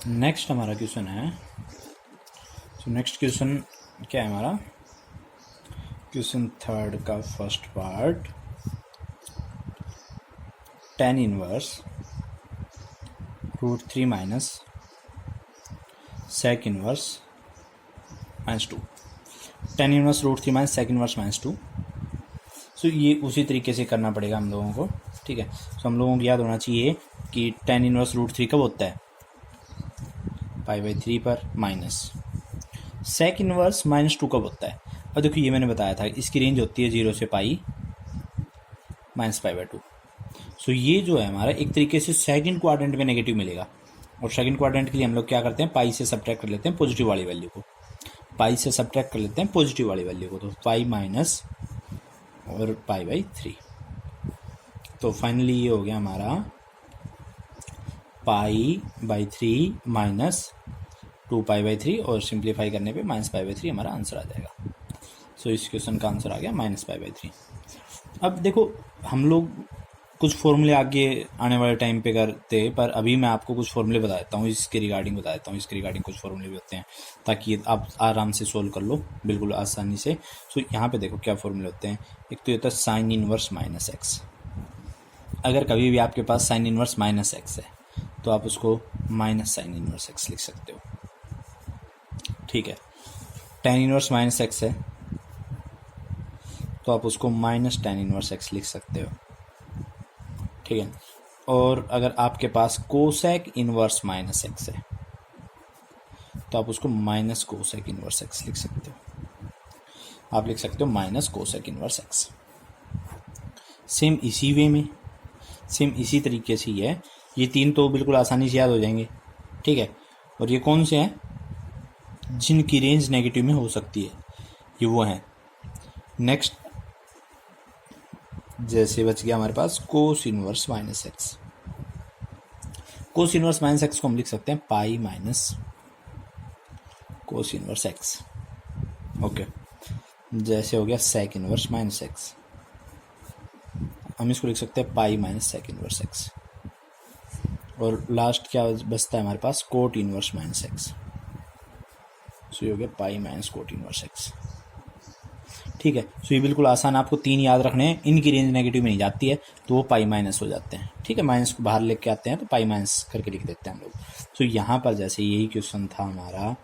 Next हमारा question है, तो नेक्स्ट क्वेश्चन क्या है हमारा, क्वेश्चन थर्ड का first part, tan inverse √3 minus sec inverse -2, tan inverse √3 minus sec inverse -2। सो ये उसी तरीके से करना पड़ेगा हम लोगों को, ठीक है। सो हम लोगों को याद होना चाहिए कि tan इनवर्स √3 कब होता है, π/3 पर, माइनस sec इनवर्स -2 कब होता है। और देखो ये मैंने बताया था, इसकी रेंज होती है 0 से पाई -π/2। सो ये जो है हमारा एक तरीके से सेकंड क्वाड्रेंट में नेगेटिव मिलेगा, और सेकंड क्वाड्रेंट के लिए हम लोग क्या करते हैं, पाई से सब्ट्रैक्ट कर लेते हैं पॉजिटिव वाली वैल्यू को, पाई से सब्ट्रैक्ट कर लेते हैं पॉजिटिव वाली वैल्यू को, तो पाई माइनस और π/3। तो फाइनली ये हो गया हमारा π/3 माइनस 2π/3, और सिंप्लीफाई करने पे -π/3 हमारा आंसर आ जाएगा। सो इस क्वेश्चन का आंसर आ गया -π/3। अब देखो हम लोग कुछ फॉर्मूले आगे आने वाले टाइम पे करते, पर अभी मैं आपको कुछ फॉर्मूले बता देता हूँ, इसके रिगार्डिंग बता देता हूँ, इसके रिगार्डिंग कुछ फॉर्मूले भी होते हैं, ताकि ये आप आराम से सोल्व कर लो बिल्कुल आसानी से। सो यहाँ पे देखो क्या फॉर्मूले होते हैं। एक तो ये होता है साइन इनवर्स -x। अगर कभी भी आपके पास साइन इनवर्स -x है तो आप उसको माइनस साइन इनवर्स x लिख सकते हो, ठीक है। tan इनवर्स -x है तो आप उसको माइनस tan इनवर्स x लिख सकते हो, ठीक है। और अगर आपके पास कोसेक इनवर्स -x है तो आप उसको माइनस कोसेक इनवर्स x लिख सकते हो, आप लिख सकते हो minus cosec inverse x। Same इसी वे में, सेम इसी तरीके से ही है। ये तीन तो बिल्कुल आसानी से याद हो जाएंगे, ठीक है। और ये कौन से हैं जिनकी रेंज नेगेटिव में हो सकती है, ये वो हैं। नेक्स्ट जैसे बच गया हमारे पास cos inverse -x। Cos inverse -x को हम लिख सकते हैं pi minus cos inverse x, okay. जैसे हो गया सेक इनवर्स -x, हम इसको लिख सकते हैं pi minus sec inverse x। और लास्ट क्या बचता है हमारे पास, कोट इनवर्स -x। सो ये हो गया pi minus cot inverse x, ठीक है। सो ये बिल्कुल आसान, आपको तीन याद रखने हैं। इनकी रेंज नेगेटिव में नहीं जाती है तो वो पाई माइनस हो जाते हैं, ठीक है। माइनस को बाहर लेके आते हैं तो पाई माइनस करके लिख देते हैं हम लोग। तो यहाँ पर जैसे यही क्वेश्चन था हमारा,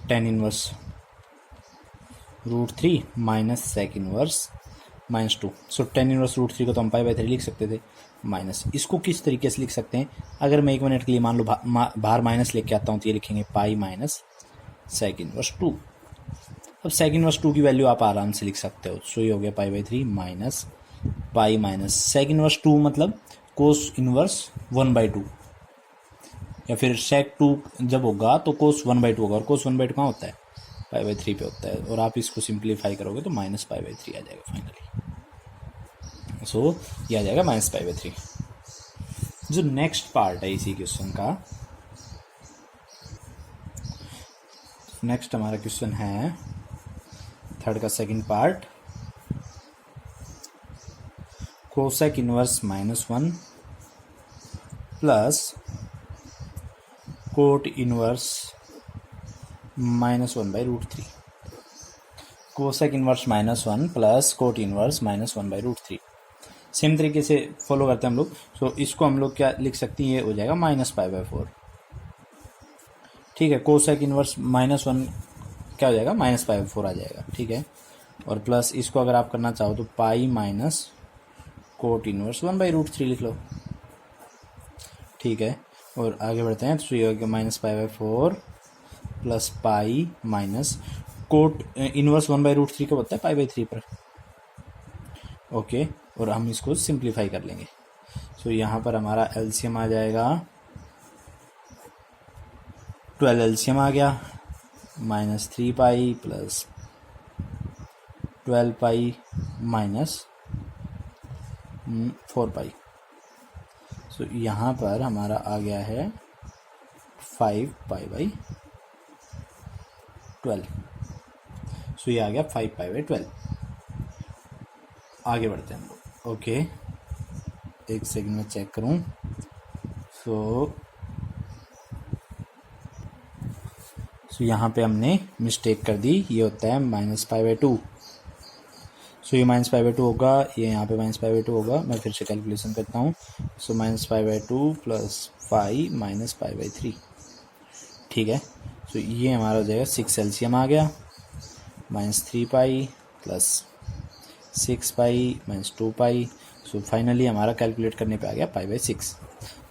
tan inverse √3 minus sec inverse -2। So tan inverse √3 को तो हम π/3 लिख सकते थे, माइनस इसको किस तरीके से लिख सकते हैं। अगर मैं 1 मिनट के लिए मान लो बाहर माइनस लेके आता हूँ तो ये लिखेंगे पाई माइनस सेक इनवर्स 2। अब सेक इनवर्स 2 की वैल्यू आप आराम से लिख सकते हो। सो ये हो गया π/3 minus pi minus sec inverse 2 मतलब कोस इनवर्स 1/2, या फिर सेक 2 जब होगा तो कोस 1/2 होगा, और कोस 1/2 कहाँ होता है, π/3 पे होता है। और आप इसको सिंप्लीफाई करोगे तो -π/3 आ जाएगा फाइनली। सो ये आ जाएगा -π/3। जो नेक्स्ट पार्ट है इसी क्वेश्चन का, नेक्स्ट हमारा क्वेश्चन है थर्ड का second part, cosec inverse -1 plus coat inverse -1/√3। Cosec inverse -1 plus coat inverse -1/√3। Same तरीके से फॉलो करते हैं हम लोग। सो इसको हम लोग क्या लिख सकते हैं, ये हो जाएगा -π/4, ठीक है। कोसेक इनवर्स -1 क्या हो जाएगा, -π/4 आ जाएगा, ठीक है। और प्लस इसको अगर आप करना चाहो तो पाई माइनस कोट इनवर्स 1/√3 लिख लो, ठीक है। और आगे बढ़ते हैं तो ये हो गया -π/4 plus pi minus cot inverse 1/√3 का होता है π/3 पर, ओके। और हम इसको सिंप्लीफाई कर लेंगे। सो यहाँ पर हमारा एलसीएम आ जाएगा 12, एलसीएम आ गया -3 पाई प्लस 12 पाई माइनस 4 पाई। सो यहाँ पर हमारा आ गया है 5 π/12। सो ये आ गया 5 π/12। आगे बढ़ते हैं हम लोग, ओके। एक सेकंड में चेक करूँ। सो सो यहाँ पे हमने मिस्टेक कर दी, ये होता है -π/2। सो ये -π/2 होगा, ये यहाँ पे -π/2 होगा। मैं फिर से कैलकुलेशन करता हूँ। सो -π/2 प्लस पाई -π/3, ठीक है। सो ये हमारा हो जाएगा 6 एलसीएम आ गया, -3π प्लस 6π -2π। सो फाइनली हमारा कैलकुलेट करने पे आ गया π/6।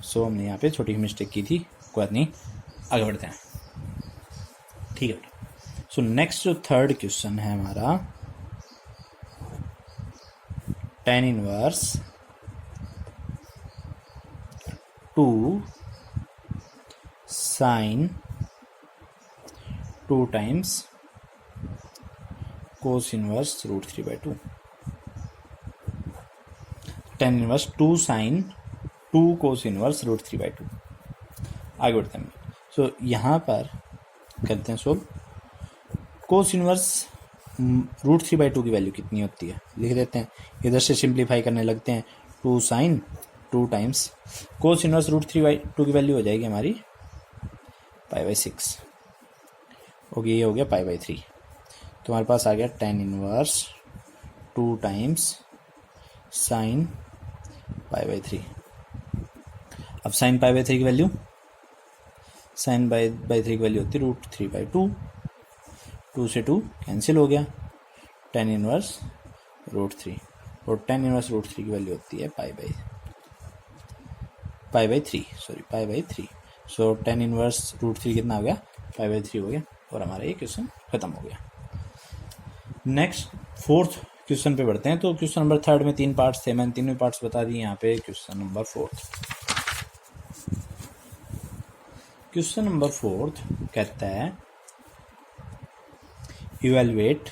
सो हमने यहाँ पे छोटी मिस्टेक की थी, कोई बात नहीं, आगे बढ़ते हैं, ठीक है। सो नेक्स्ट जो थर्ड क्वेश्चन है हमारा, tan inverse 2 sin 2 times cos inverse √3/2। tan inverse 2 sin 2 cos inverse √3/2। आगे बढ़ते हैं। सो यहाँ पर करते हैं सोल्व। cos इनवर्स √3/2 की वैल्यू कितनी होती है, लिख देते हैं। इधर से सिंप्लीफाई करने लगते हैं। 2 sin 2 टाइम्स cos इनवर्स √3/2 की वैल्यू हो जाएगी हमारी π/6। ओके, ये हो गया π/3। तो हमारे पास आ गया tan इनवर्स 2 टाइम्स sin π/3। अब sin π/3 की वैल्यू, sin π/3 की वैल्यू होती है √3/2। 2 से 2 कैंसिल हो गया, tan इनवर्स √3, और tan इनवर्स √3 की वैल्यू होती है π/3। सो tan इनवर्स √3 कितना हो गया, π/3 हो गया, और हमारा ये क्वेश्चन खत्म हो गया। नेक्स्ट फोर्थ क्वेश्चन पे बढ़ते हैं। तो क्वेश्चन नंबर थर्ड में 3 पार्ट्स थे, मैंने तीनों पार्ट्स बता दिए। यहाँ पे क्वेश्चन नंबर फोर्थ कहता है इवेलुएट,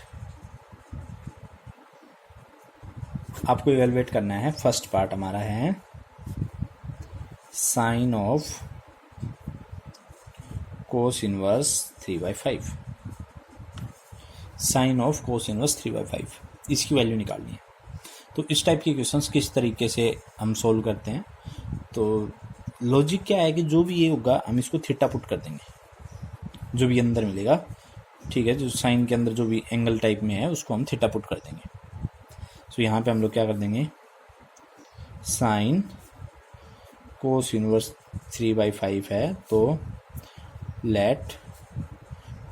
आपको इवेलुएट करना है। फर्स्ट पार्ट हमारा है sine of cos inverse 3/5। Sine of cos inverse 3/5, इसकी वैल्यू निकालनी है। तो इस टाइप के क्वेश्चंस किस तरीके से हम सोल्व करते हैं, तो लॉजिक क्या है कि जो भी ये होगा हम इसको थीटा पुट कर देंगे, जो भी अंदर मिलेगा, ठीक है। जो साइन के अंदर जो भी एंगल टाइप में है उसको हम थीटा पुट कर देंगे। तो यहाँ पे हम लोग क्या कर देंगे, साइन कोस इनवर्स 3/5 है, तो लेट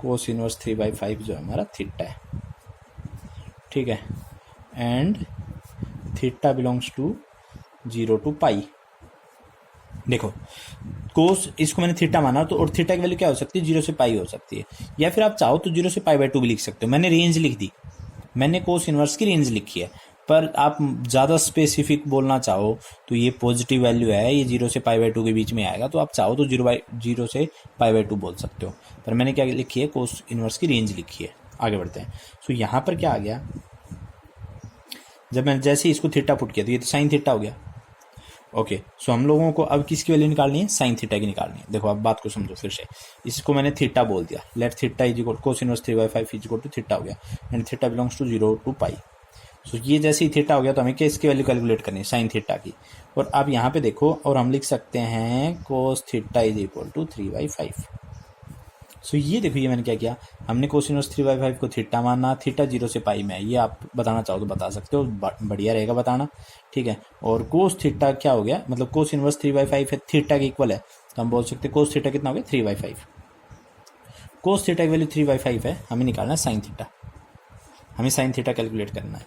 कोस इनवर्स 3/5 जो हमारा थीटा है, ठीक है, and theta belongs to 0 to π। देखो कोस, इसको मैंने थीटा माना, तो और थीटा की वैल्यू क्या हो सकती है, 0 से π हो सकती है, या फिर आप चाहो तो 0 से π/2 भी लिख सकते हो। मैंने रेंज लिख दी, मैंने कोस इनवर्स की रेंज लिखी है। पर आप ज़्यादा स्पेसिफिक बोलना चाहो तो ये पॉजिटिव वैल्यू है, ये 0 से π/2 के बीच में आएगा, तो आप चाहो तो 0 से π/2 बोल सकते हो। पर मैंने क्या लिखी है, कोस इनवर्स की रेंज लिखी है। आगे बढ़ते हैं। सो यहाँ पर क्या आ गया, जब मैंने जैसे इसको थीटा पुट किया तो ये तो साइन थीटा हो गया। ओके, सो हम लोगों को अब किसकी वैल्यू निकालनी है, साइन थीटा की निकालनी है। देखो अब बात को समझो फिर से, इसको मैंने थीटा बोल दिया, let theta is equal cos inverse 3/5 is equal to theta हो गया, and theta belongs to 0 to π। So ये जैसे ही थीटा हो गया तो हमें क्या इसकी वैल्यू कैलकुलेट करनी है, साइन थीटा की। और अब यहाँ पे देखो, और हम लिख सकते हैं cos theta is equal to 3/5। So ये देखो, ये मैंने क्या किया, हमने कोस इनवर्स 3/5 को थीटा माना, थीटा 0 से π में है। ये आप बताना चाहो तो बता सकते हो, बढ़िया रहेगा बताना, ठीक है। और कोस थीटा क्या हो गया, मतलब कोस इनवर्स 3/5 है, थीटा के इक्वल है, तो हम बोल सकते हैं कोस थीटा कितना हो गया, 3/5। कोस थीटा की वैल्यू 3/5 है, हमें निकालना है साइन थीटा, हमें साइन थीटा कैलकुलेट करना है।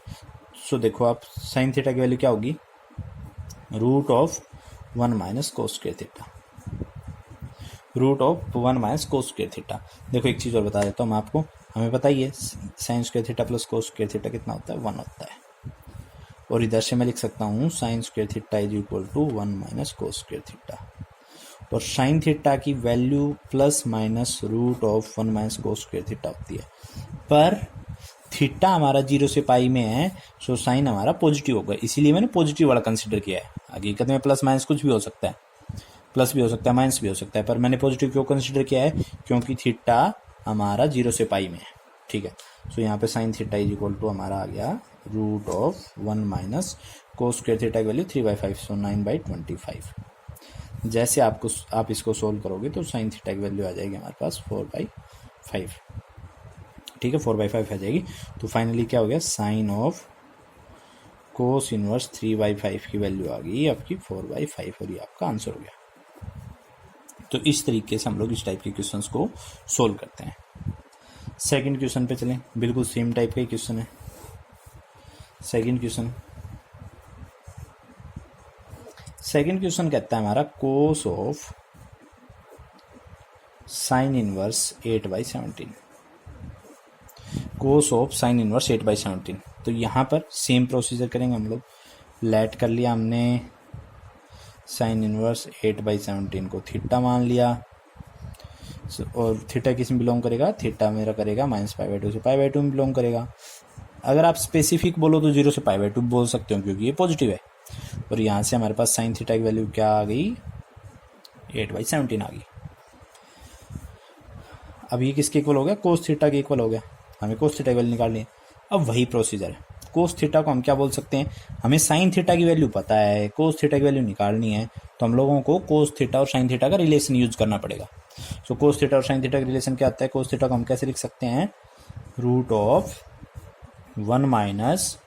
सो देखो आप, साइन थीटा की वैल्यू क्या होगी, √1 - cos square theta, √1 - cos square theta. देखो एक चीज़ और बता देता हूँ मैं आपको, हमें पता ही है sign square theta plus cos square theta कितना होता है, 1 होता है। और इधर से मैं लिख सकता हूँ sine square theta is equal to 1 - cos square theta. और साइन थीटा की value plus minus √1 - cos square theta होती है। पर थीटा हमारा 0 से π में है, सो साइन हमारा पॉजिटिव होगा, इसीलिए मैंने पॉजिटिव वाला कंसिडर किया है। हकीकत में प्लस माइनस कुछ भी हो सकता है, प्लस भी हो सकता है, माइनस भी हो सकता है, पर मैंने पॉजिटिव क्यों कंसिडर किया है, क्योंकि थीटा हमारा 0 से π में है, ठीक है। सो यहाँ पे sine theta is equal to हमारा आ गया √1 - cos स्क्वायर थीटा की वैल्यू 3/5, सो 9/25। जैसे आप इसको सोल्व करोगे तो साइन थीटा की वैल्यू आ जाएगी हमारे पास 4/5। 5, ठीक है, 4/5 आ जाएगी। तो फाइनली क्या हो गया, साइन ऑफ कोस इनवर्स 3/5 की वैल्यू आ गई आपकी 4/5 और ये आपका आंसर हो गया। तो इस तरीके से हम लोग इस टाइप के क्वेश्चंस को सोल्व करते हैं। सेकंड क्वेश्चन पे चलें, बिल्कुल सेम टाइप का ही क्वेश्चन है। सेकंड क्वेश्चन कहता है हमारा cos of sine inverse 8/17, cos of sine inverse 8/17। तो यहाँ पर सेम प्रोसीजर करेंगे हम लोग। लेट कर लिया हमने साइन इनवर्स 8/17 को थीटा मान लिया, और थीटा किस में बिलोंग करेगा, थीटा मेरा करेगा -π/2 से π/2 में बिलोंग करेगा। अगर आप स्पेसिफिक बोलो तो 0 से π/2 बोल सकते हो क्योंकि ये पॉजिटिव है। और यहाँ से हमारे पास साइन थीटा की वैल्यू क्या आ गई, 8/17 आ गई। अब ये किसके इक्वल हो गया, कोस थीटा के इक्वल हो गया। हमें कोस थीटा की वैल्यू निकालनी है। अब वही प्रोसीजर है, कोस थीटा को हम क्या बोल सकते हैं, हमें साइन थीटा की वैल्यू पता है, कोस थीटा की वैल्यू निकालनी है, तो हम लोगों को कोस थीटा और साइन थीटा का रिलेशन यूज करना पड़ेगा। सो कोस थीटा और साइन थीटा का रिलेशन क्या आता है, कोस थीटा को हम कैसे लिख सकते हैं, √1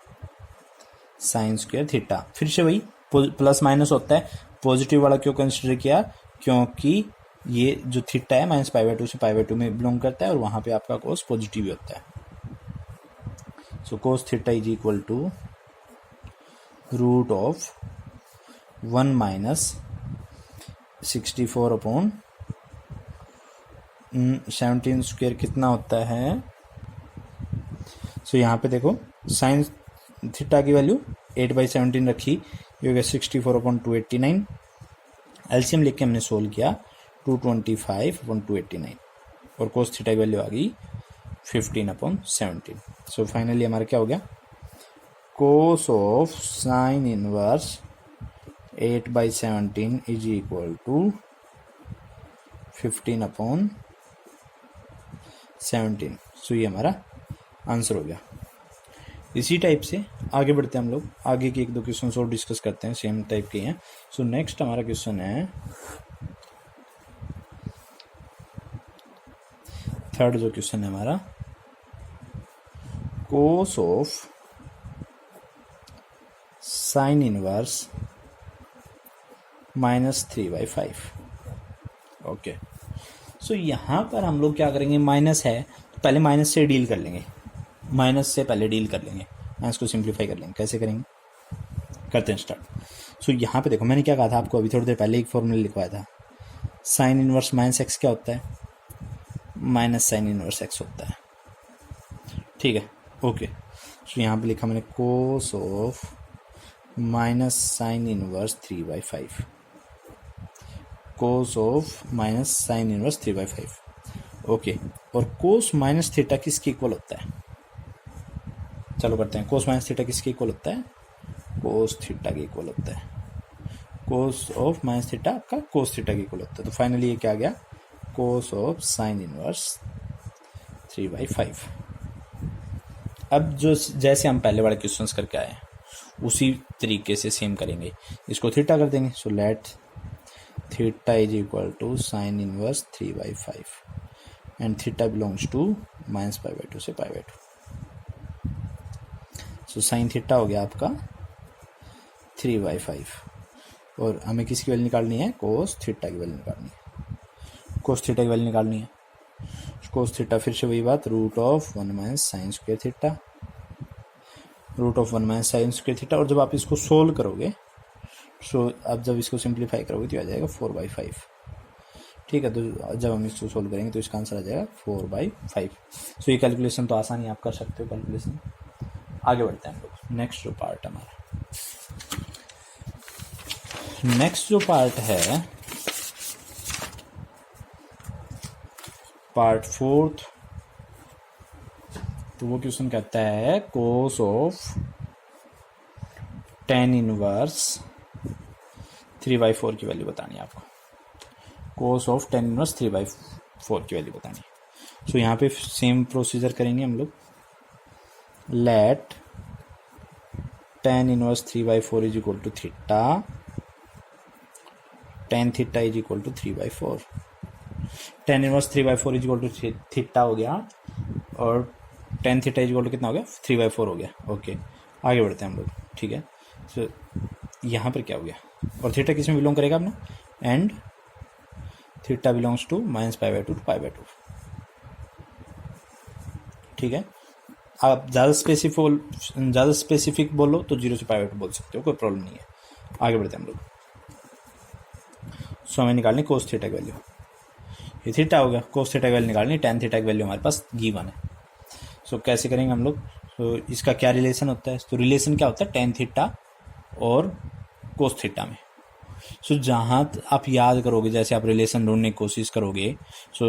- साइन स्क्वायर थीटा। फिर से वही प्लस माइनस होता है, पॉजिटिव वाला क्यों कंसिडर किया, क्योंकि ये जो थीटा है -π/2 से π/2 में बिलोंग करता है और वहां पे आपका कोस पॉजिटिव ही होता है। So cos theta is equal to √1 - 64/17 square कितना होता है। सो यहाँ पे देखो साइन थीटा की वैल्यू 8/17 रखी, ये हो गया 64/289। एलसीएम लिख के हमने सोल्व किया 225/289 और कोस थीटा की वैल्यू आ गई 15/17। सो फाइनली हमारा क्या हो गया, cos of sine inverse 8/17 is equal to 15/17। So ये हमारा आंसर हो गया। इसी टाइप से आगे बढ़ते हैं हम लोग, आगे के 1-2 क्वेश्चन और डिस्कस करते हैं, सेम टाइप के हैं। सो नेक्स्ट हमारा क्वेश्चन है थर्ड, जो क्वेश्चन है हमारा, cos of sine inverse -3/5। Okay, so यहाँ पर हम लोग क्या करेंगे, माइनस है तो पहले माइनस से डील कर लेंगे, माइनस से पहले डील कर लेंगे, माइनस को सिंप्लीफाई कर लेंगे। कैसे करेंगे, करते हैं स्टार्ट। सो यहाँ पे देखो मैंने क्या कहा था आपको, अभी थोड़ी देर पहले एक फॉर्मूला लिखवाया था, साइन इनवर्स -x क्या होता है, -sin इनवर्स x होता है, ठीक है। ओके, सो यहाँ पे लिखा मैंने cos of -sin inverse 3/5, cos of -sin inverse 3/5। Okay, और कोस माइनस थीटा किसके इक्वल होता है, चलो करते हैं। कोस माइनस थीटा किसके इक्वल होता है, कोस थीटा के इक्वल होता है। कोस ऑफ माइनस थीटा आपका कोस थीटा के इक्वल होता है। तो फाइनली ये क्या आ गया, कोस ऑफ साइन इनवर्स 3/5। अब जो जैसे हम पहले वाले क्वेश्चंस करके आए हैं उसी तरीके से सेम करेंगे, इसको थीटा कर देंगे। So let theta is equal to sine inverse 3/5 and theta belongs to -π/2 से π/2। सो साइन थीटा हो गया आपका 3/5 और हमें किसकी वैल्यू निकालनी है, कोस थीटा की वैल्यू निकालनी है, कोस थीटा की वैल्यू निकालनी है। कोस थीटा फिर से वही बात, √1 - sign square theta, √1 - sign square theta. और जब आप इसको सोल्व करोगे, सो अब जब इसको सिंप्लीफाई करोगे तो आ जाएगा 4/5, ठीक है। तो जब हम इसको सोल्व करेंगे तो इसका आंसर आ जाएगा 4/5। सो ये कैलकुलेशन तो आसानी आप कर सकते हो कैलकुलेशन। आगे बढ़ते हैं हम लोग, नेक्स्ट जो पार्ट हमारा, नेक्स्ट जो पार्ट है पार्ट 4, तो वो क्वेश्चन कहता है कोस ऑफ tan इनवर्स 3/4 की वैल्यू बतानी है आपको, कोस ऑफ tan इनवर्स 3/4 की वैल्यू बतानी है। सो यहाँ पे सेम प्रोसीजर करेंगे हम लोग। Let tan inverse 3/4 is equal to theta, tan theta is equal to 3/4। tan inverse 3/4 is equal to theta हो गया, और tan theta is equal to कितना हो गया 3/4 हो गया। ओके, आगे बढ़ते हैं हम लोग। ठीक है, सो यहाँ पर क्या हो गया, और थीटा किस में बिलोंग करेगा अपना, and theta belongs to -π/2 to π/2। ठीक है, आप ज़्यादा स्पेसिफिक बोलो तो 0 से π/2 बोल सकते हो, कोई प्रॉब्लम नहीं है। आगे बढ़ते हैं हम लोग। सो हमें निकालनी कोस थीटा की वैल्यू, ये थीटा हो गया, कोस थीटा की वैल्यू निकालनी, tan थीटा की वैल्यू हमारे पास गिवन है। सो कैसे करेंगे हम लोग, तो इसका क्या रिलेशन होता है, तो रिलेशन क्या होता है tan थीटा और कोस थीटा में। सो जहाँ आप याद करोगे, जैसे आप रिलेशन ढूंढने की कोशिश करोगे, सो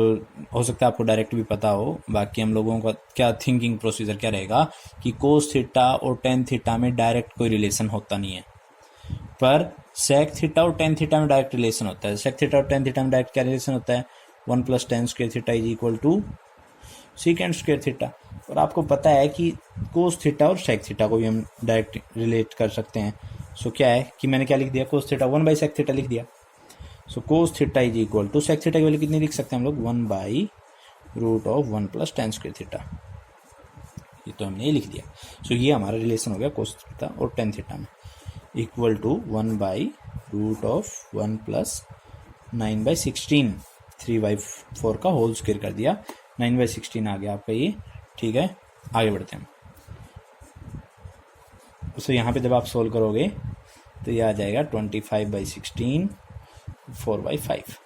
हो सकता है आपको डायरेक्ट भी पता हो, बाकी हम लोगों का क्या थिंकिंग प्रोसीजर क्या रहेगा कि कोस थीटा और tan थीटा में डायरेक्ट कोई रिलेशन होता नहीं है, पर सेक थीटा और tan थीटा में डायरेक्ट रिलेशन होता है। सेक थीटा और tan थीटा में डायरेक्ट क्या रिलेशन होता है, 1 + tan square theta is equal to secant square theta. और आपको पता है कि कोस थीटा और सेक थीटा को भी हम डायरेक्ट रिलेट कर सकते हैं। सो क्या है कि मैंने क्या लिख दिया, कोस थीटा 1/sec थीटा लिख दिया। So cos theta is equal to sec theta की वैल्यू कितनी लिख सकते हैं हम लोग, 1/√1 + tan स्क्वायर थीटा। ये तो हमने ये लिख दिया। सो ये हमारा रिलेशन हो गया कोस थीटा और tan थीटा में, इक्वल टू 1/√1 + 9/16, 3/4 का होल स्क्वायर कर दिया, 9/16 आ गया आपका ये। ठीक है, आगे बढ़ते हैं। सो यहाँ पे जब आप सोल्व करोगे तो ये आ जाएगा 25/16, 4/5।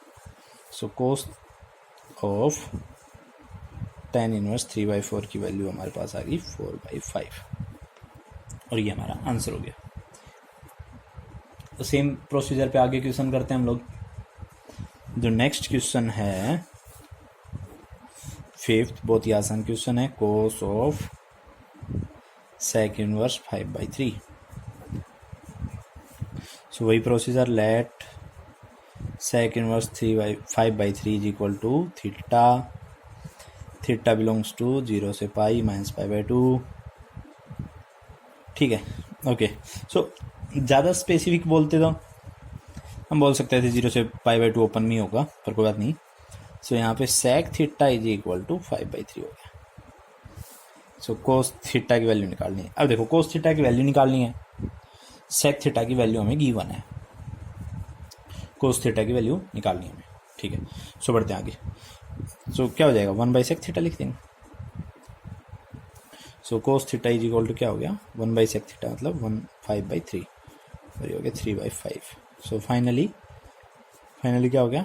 सो कोस ऑफ tan इनवर्स 3/4 की वैल्यू हमारे पास आ गई 4/5, और ये हमारा आंसर हो गया। तो सेम प्रोसीजर पे आगे क्वेश्चन करते हैं हम लोग। जो नेक्स्ट क्वेश्चन है 5th, बहुत ही आसान क्वेश्चन है, cos of sec inverse 5/3। So वही procedure, let sec inverse 5/3 is equal to theta, theta belongs to 0 से π -π/2। ठीक है, ओके। सो ज़्यादा स्पेसिफिक बोलते तो हम बोल सकते थे 0 से π/2 ओपन में होगा, पर कोई बात नहीं। सो यहाँ पे sec theta is equal to 5/3 हो गया। सो कोस थीटा की वैल्यू निकालनी है। अब देखो, कोस थीटा की वैल्यू निकालनी है, सेक थीटा की वैल्यू हमें गिवन है, कोस थीटा की वैल्यू निकालनी है हमें। ठीक है, सो बढ़ते हैं आगे। सो क्या हो जाएगा, 1/sec थीटा लिख देंगे। So cos theta is equal to क्या हो गया, 1/sec थीटा मतलब 5/3, और ये हो गया 3/5। सो फाइनली क्या हो गया,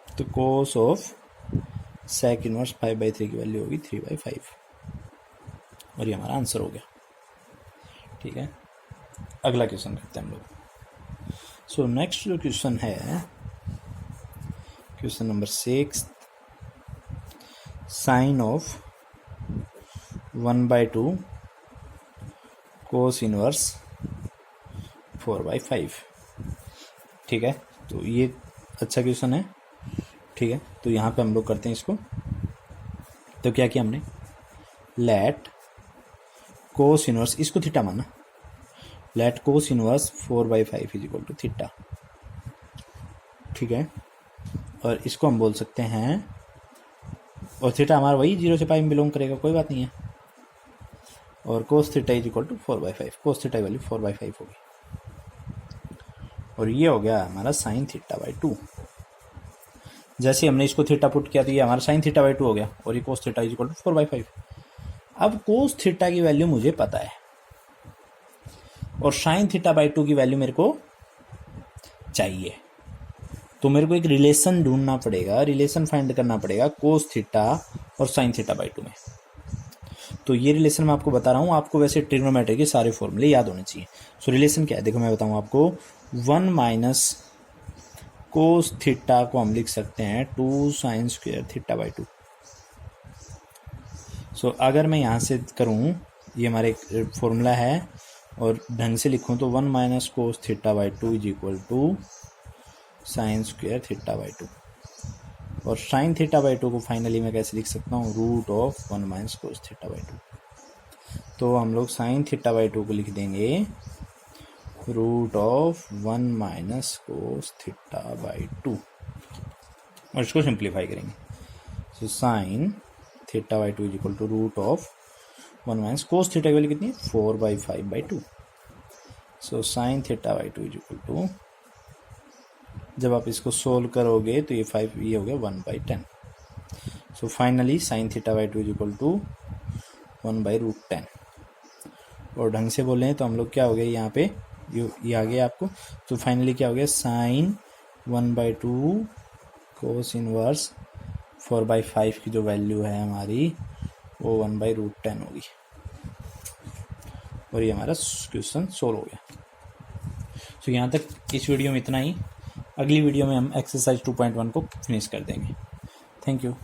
तो कोस ऑफ सेक इनवर्स 5/3 की वैल्यू होगी 3/5, और ये हमारा आंसर हो गया। ठीक है, अगला क्वेश्चन करते हैं हम लोग। सो नेक्स्ट जो क्वेश्चन है, question number 6, sine of 1/2 cos inverse 4/5। ठीक है, तो ये अच्छा क्वेश्चन है। ठीक है, तो यहाँ पे हम लोग करते हैं इसको। तो क्या किया हमने, लेट कोस इनवर्स, इसको थीटा माना, let cos inverse 4/5 is equal to theta. ठीक है, और इसको हम बोल सकते हैं, और थीटा हमारा वही 0 से π में बिलोंग करेगा, कोई बात नहीं है। और cos theta is equal to 4/5, cos theta value 4/5 होगी, और ये हो गया हमारा साइन θ/2। जैसे हमने इसको थीटा पुट किया तो ये हमारा साइन θ/2 हो गया, और ये cos theta is equal to 4/5। अब कोस थीटा की वैल्यू मुझे पता है, और साइन θ/2 की वैल्यू मेरे को चाहिए, तो मेरे को एक रिलेशन ढूंढना पड़ेगा, रिलेशन फाइंड करना पड़ेगा कोस थीटा और साइन θ/2 में। तो ये रिलेशन मैं आपको बता रहा हूँ, आपको वैसे ट्रिग्नोमेट्री के सारे फॉर्मूले याद होने चाहिए। सो रिलेशन क्या है, देखो मैं बताऊँ आपको, 1 - कोस थीटा को हम लिख सकते हैं 2 sin स्क्वायर θ/2। सो अगर मैं यहाँ से करूँ, ये हमारा एक फॉर्मूला है, और ढंग से लिखूँ तो 1 - cos θ/2 is equal to sine square θ/2, और साइन θ/2 को फाइनली मैं कैसे लिख सकता हूँ, √1 - कोस θ/2। तो हम लोग साइन θ/2 को लिख देंगे √1 - कोस θ/2। और इसको सिंप्लीफाई करेंगे। So sine theta by two is equal to root of 1 minus cos theta की वैल्यू कितनी है 4/5/2। So sine theta by two is equal to, जब आप इसको सोल्व करोगे तो ये 5 ये हो गया 1/10। So finally sine theta by two is equal to 1/√10। और ढंग से बोले तो हम लोग क्या हो गया यहाँ पे ये आ गया आपको। तो फाइनली क्या हो गया साइन 1/2 कोस इनवर्स 4/5 की जो वैल्यू है हमारी वो 1/√10 होगी। और ये हमारा क्वेश्चन सोल्व हो गया। तो यहाँ तक इस वीडियो में इतना ही। अगली वीडियो में हम एक्सरसाइज 2.1 को फिनिश कर देंगे। Thank you.